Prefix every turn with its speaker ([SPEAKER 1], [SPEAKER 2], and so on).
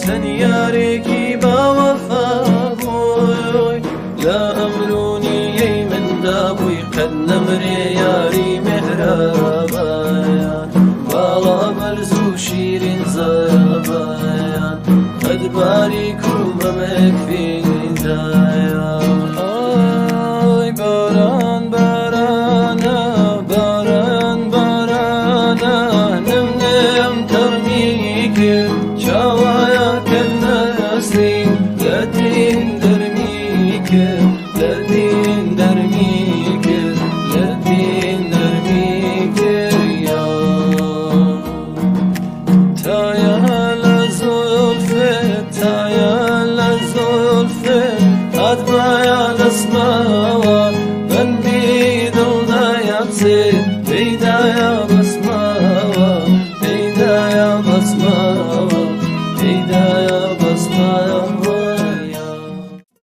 [SPEAKER 1] تنياريكي بوفا بوي لا أمروني من دابوي قد نمري ياري مهربايا بالا برزو شيرين زربايا قد باريكو ممك في دايا باران بارانا باران بارانا نم نم ترميك شوايا كالنسري لدين درميك لدين درميك لدين درميك يا تايا لزلفة تايا لزلفة أدبايا لسماوة من بيدو دا يبسي بيدا يا